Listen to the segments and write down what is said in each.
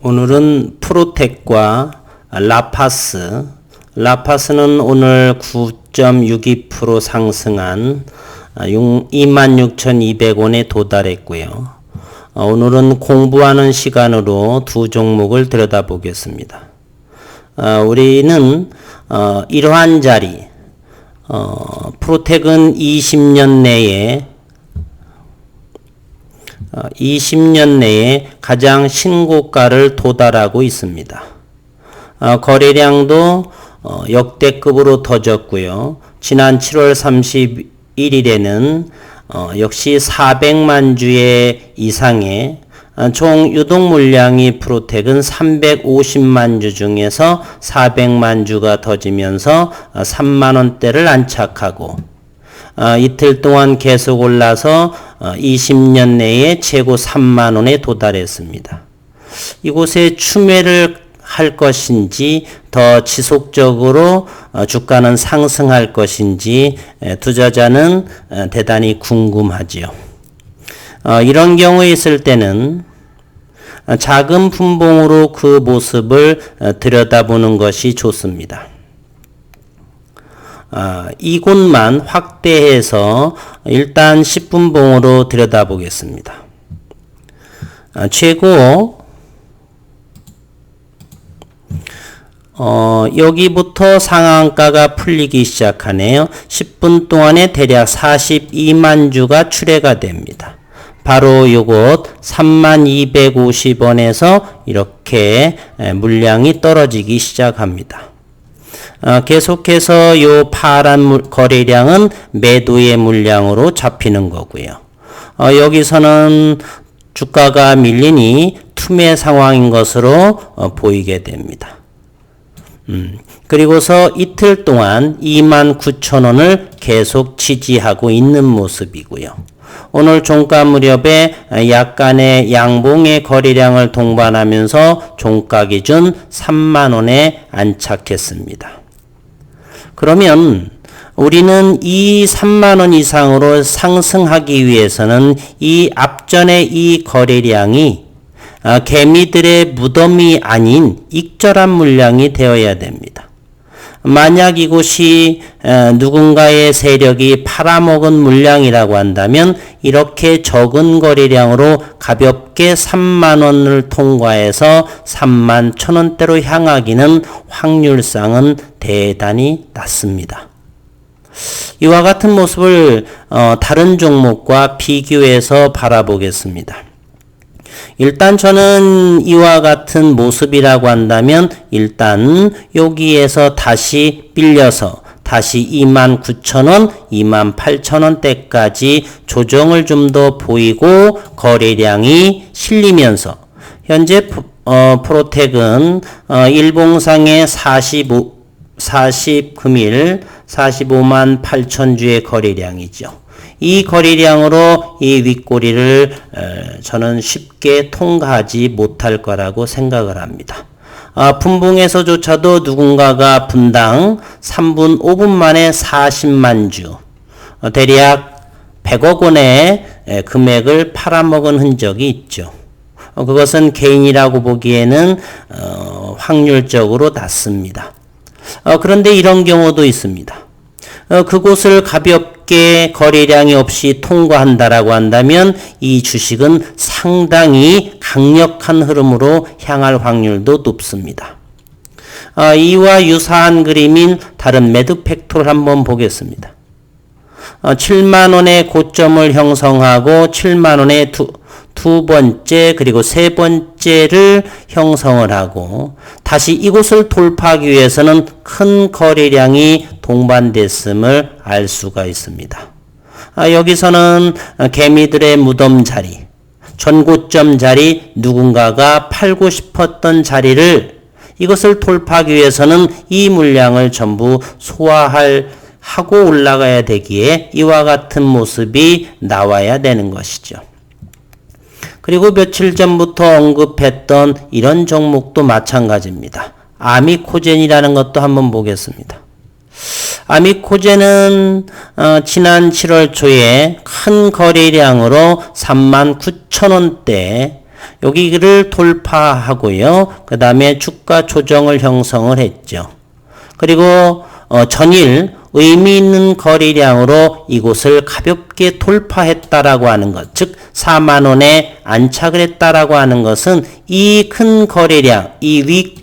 오늘은 프로텍과 라파스는 오늘 9.62% 상승한 26,200원에 도달했고요. 오늘은 공부하는 시간으로 두 종목을 들여다보겠습니다. 우리는 이러한 자리, 프로텍은 20년 내에 가장 신고가를 도달하고 있습니다. 거래량도 역대급으로 터졌고요. 지난 7월 31일에는 역시 400만 주의 이상의 총 유동 물량이 프로텍은 350만 주 중에서 400만 주가 터지면서 3만 원대를 안착하고 이틀 동안 계속 올라서 20년 내에 최고 3만 원에 도달했습니다. 이곳에 추매를 할 것인지 더 지속적으로 주가는 상승할 것인지 투자자는 대단히 궁금하지요. 이런 경우에 있을 때는 작은 분봉으로 그 모습을 들여다보는 것이 좋습니다. 이곳만 확대해서 일단 10분봉으로 들여다보겠습니다. 최고 여기부터 상한가가 풀리기 시작하네요. 10분 동안에 대략 42만 주가 출회가 됩니다. 바로 이곳 3250원에서 이렇게 물량이 떨어지기 시작합니다. 계속해서 요 파란 거래량은 매도의 물량으로 잡히는 거고요. 여기서는 주가가 밀리니 투매 상황인 것으로 보이게 됩니다. 그리고서 이틀 동안 29,000원을 계속 지지하고 있는 모습이고요. 오늘 종가 무렵에 약간의 양봉의 거래량을 동반하면서 종가 기준 3만원에 안착했습니다. 그러면 우리는 이 3만원 이상으로 상승하기 위해서는 이 앞전의 이 거래량이 개미들의 무덤이 아닌 익절한 물량이 되어야 됩니다. 만약 이곳이 누군가의 세력이 팔아먹은 물량이라고 한다면 이렇게 적은 거래량으로 가볍게 3만원을 통과해서 31,000원대로 향하기는 확률상은 대단히 낮습니다. 이와 같은 모습을 다른 종목과 비교해서 바라보겠습니다. 일단 저는 이와 같은 모습이라고 한다면 일단 여기에서 다시 빌려서 다시 29,000원, 28,000원대까지 조정을 좀 더 보이고 거래량이 실리면서 현재 프로텍은 일봉상의 40금일 45만 8천 주의 거래량이죠. 이 거래량으로 이 윗꼬리를 저는 쉽게 통과하지 못할 거라고 생각을 합니다. 분봉에서조차도 누군가가 분당 3분 5분 만에 40만 주 대략 100억 원의 금액을 팔아먹은 흔적이 있죠. 그것은 개인이라고 보기에는 확률적으로 낮습니다. 그런데 이런 경우도 있습니다. 그곳을 가볍게 거래량이 없이 통과한다라고 한다면 이 주식은 상당히 강력한 흐름으로 향할 확률도 높습니다. 이와 유사한 그림인 다른 매드 팩토를 한번 보겠습니다. 7만원의 고점을 형성하고 7만원의 두 번째 그리고 세 번째를 형성을 하고 다시 이곳을 돌파하기 위해서는 큰 거래량이 동반됐음을 알 수가 있습니다. 여기서는 개미들의 무덤 자리, 전고점 자리, 누군가가 팔고 싶었던 자리를 이것을 돌파하기 위해서는 이 물량을 전부 하고 올라가야 되기에 이와 같은 모습이 나와야 되는 것이죠. 그리고 며칠 전부터 언급했던 이런 종목도 마찬가지입니다. 아미코젠이라는 것도 한번 보겠습니다. 아미코젠은 지난 7월 초에 큰 거래량으로 39,000원대 여기를 돌파하고요. 그 다음에 주가 조정을 형성을 했죠. 그리고 전일 의미 있는 거래량으로 이곳을 가볍게 돌파했다라고 하는 것, 즉 4만 원에 안착을 했다라고 하는 것은 이 큰 거래량, 이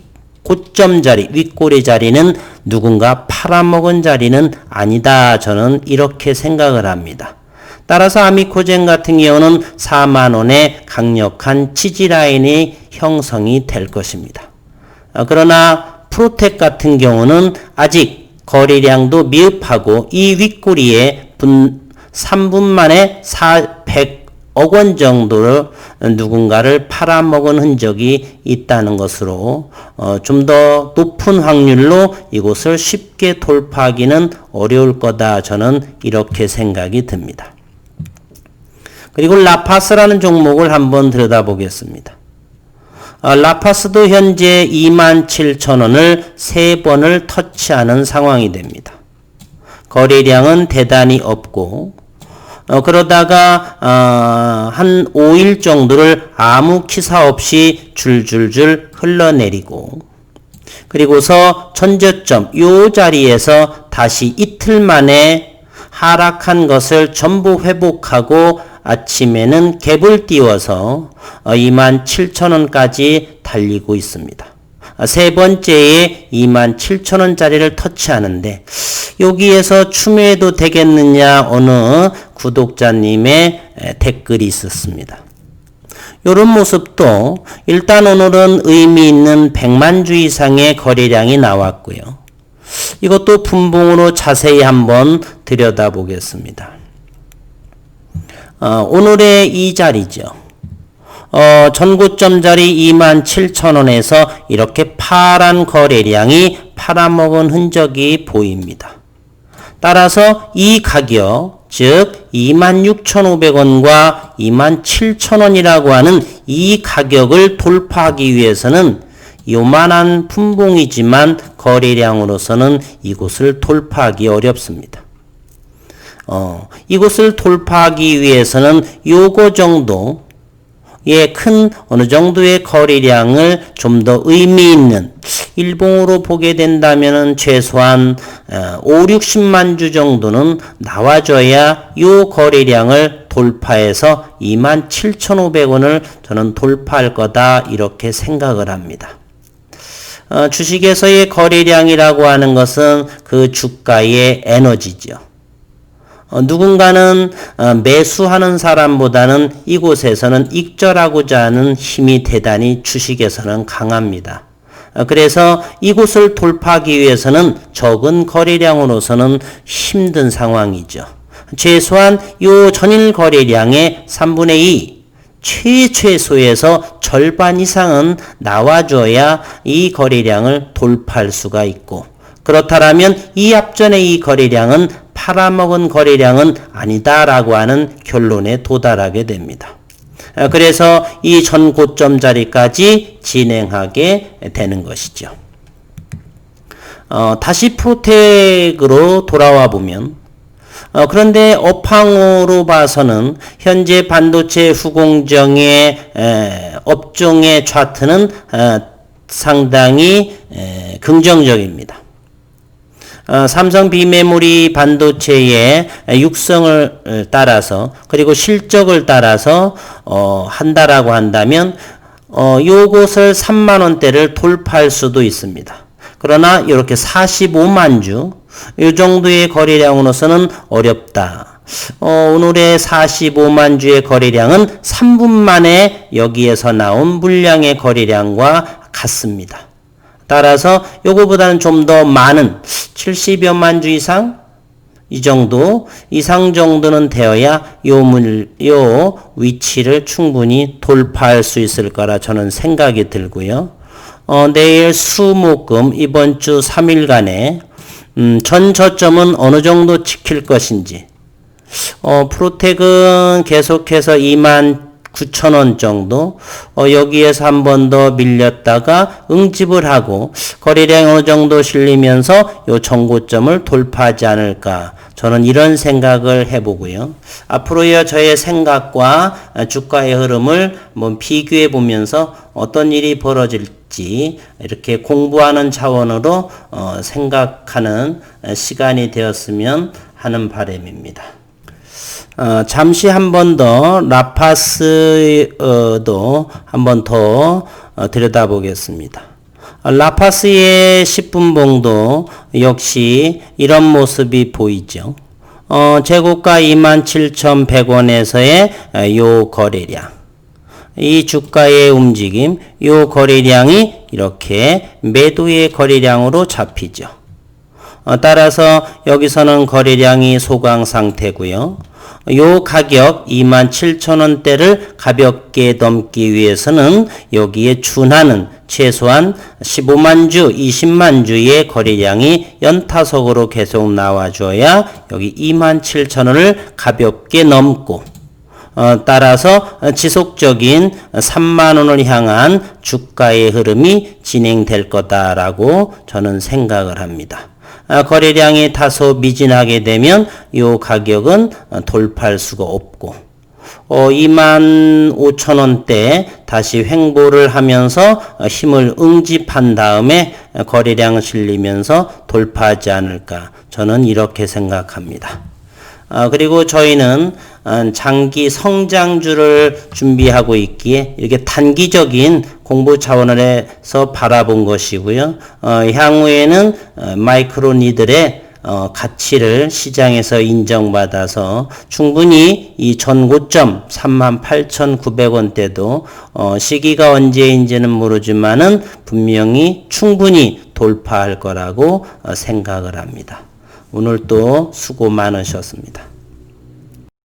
고점 자리, 윗꼬리 자리는 누군가 팔아먹은 자리는 아니다. 저는 이렇게 생각을 합니다. 따라서 아미코젠 같은 경우는 4만 원의 강력한 지지라인이 형성이 될 것입니다. 그러나 프로텍 같은 경우는 아직 거래량도 미흡하고 이 윗꼬리에 3분 만에 100억 원 정도를 누군가를 팔아먹은 흔적이 있다는 것으로 좀 더 높은 확률로 이곳을 쉽게 돌파하기는 어려울 거다. 저는 이렇게 생각이 듭니다. 그리고 라파스라는 종목을 한번 들여다보겠습니다. 라파스도 현재 27,000원을 3번을 터치하는 상황이 됩니다. 거래량은 대단히 없고 그러다가 한 5일 정도를 아무 기사 없이 줄줄줄 흘러내리고 그리고서 전저점 요 자리에서 다시 이틀 만에 하락한 것을 전부 회복하고 아침에는 갭을 띄워서 27,000원까지 달리고 있습니다. 세 번째에 27,000원짜리를 터치하는데 여기에서 추매해도 되겠느냐 어느 구독자님의 댓글이 있었습니다. 이런 모습도 일단 오늘은 의미 있는 100만 주 이상의 거래량이 나왔고요. 이것도 분봉으로 자세히 한번 들여다보겠습니다. 오늘의 이 자리죠. 전고점 자리 27,000원에서 이렇게 파란 거래량이 팔아먹은 흔적이 보입니다. 따라서 이 가격, 즉 26,500원과 27,000원이라고 하는 이 가격을 돌파하기 위해서는 요만한 분봉이지만 거래량으로서는 이곳을 돌파하기 어렵습니다. 이곳을 돌파하기 위해서는 요거 정도의 큰 어느 정도의 거래량을 좀 더 의미 있는 일봉으로 보게 된다면 최소한 5, 60만 주 정도는 나와줘야 요 거래량을 돌파해서 27,500원을 저는 돌파할 거다 이렇게 생각을 합니다. 주식에서의 거래량이라고 하는 것은 그 주가의 에너지죠. 누군가는 매수하는 사람보다는 이곳에서는 익절하고자 하는 힘이 대단히 주식에서는 강합니다. 그래서 이곳을 돌파하기 위해서는 적은 거래량으로서는 힘든 상황이죠. 최소한 요 전일 거래량의 3분의 2 최소에서 절반 이상은 나와줘야 이 거래량을 돌파할 수가 있고 그렇다면 이 앞전의 이 거래량은 팔아먹은 거래량은 아니다라고 하는 결론에 도달하게 됩니다. 그래서 이 전고점 자리까지 진행하게 되는 것이죠. 다시 프로텍으로 돌아와 보면 그런데 업황으로 봐서는 현재 반도체 후공정의 업종의 차트는 상당히 긍정적입니다. 삼성 비메모리 반도체의 육성을 따라서 그리고 실적을 따라서 한다라고 한다면 요것을 3만원대를 돌파할 수도 있습니다. 그러나 이렇게 45만 주 이 정도의 거래량으로서는 어렵다. 오늘의 45만 주의 거래량은 3분 만에 여기에서 나온 물량의 거래량과 같습니다. 따라서 요거보다는 좀 더 많은 70여만 주 이상 이 정도 이상 정도는 되어야 요 위치를 충분히 돌파할 수 있을 거라 저는 생각이 들고요. 내일 수목금 이번 주 3일간에 전 저점은 어느 정도 지킬 것인지 프로텍은 계속해서 9,000원 정도, 여기에서 한 번 더 밀렸다가 응집을 하고 거래량이 어느 정도 실리면서 요 정고점을 돌파하지 않을까. 저는 이런 생각을 해보고요. 앞으로요, 저의 생각과 주가의 흐름을 한번 비교해 보면서 어떤 일이 벌어질지 이렇게 공부하는 차원으로 생각하는 시간이 되었으면 하는 바람입니다. 잠시 한 번 더 라파스도 한 번 더 들여다보겠습니다. 라파스의 10분봉도 역시 이런 모습이 보이죠. 재고가 27,100원에서의 요 거래량, 이 주가의 움직임, 요 거래량이 이렇게 매도의 거래량으로 잡히죠. 따라서 여기서는 거래량이 소강 상태고요. 요 가격 27,000원대를 가볍게 넘기 위해서는 여기에 준하는 최소한 15만 주, 20만 주의 거래량이 연타석으로 계속 나와줘야 여기 27,000원을 가볍게 넘고, 따라서 지속적인 3만원을 향한 주가의 흐름이 진행될 거다라고 저는 생각을 합니다. 거래량이 다소 미진하게 되면 이 가격은 돌파할 수가 없고, 25,000원대 다시 횡보를 하면서 힘을 응집한 다음에 거래량 실리면서 돌파하지 않을까. 저는 이렇게 생각합니다. 그리고 저희는 장기 성장주를 준비하고 있기에 이렇게 단기적인 공부 차원에서 바라본 것이고요. 향후에는 마이크로니들의 가치를 시장에서 인정받아서 충분히 이 전고점 38,900원대도 시기가 언제인지는 모르지만은 분명히 충분히 돌파할 거라고 생각을 합니다. 오늘 또 수고 많으셨습니다.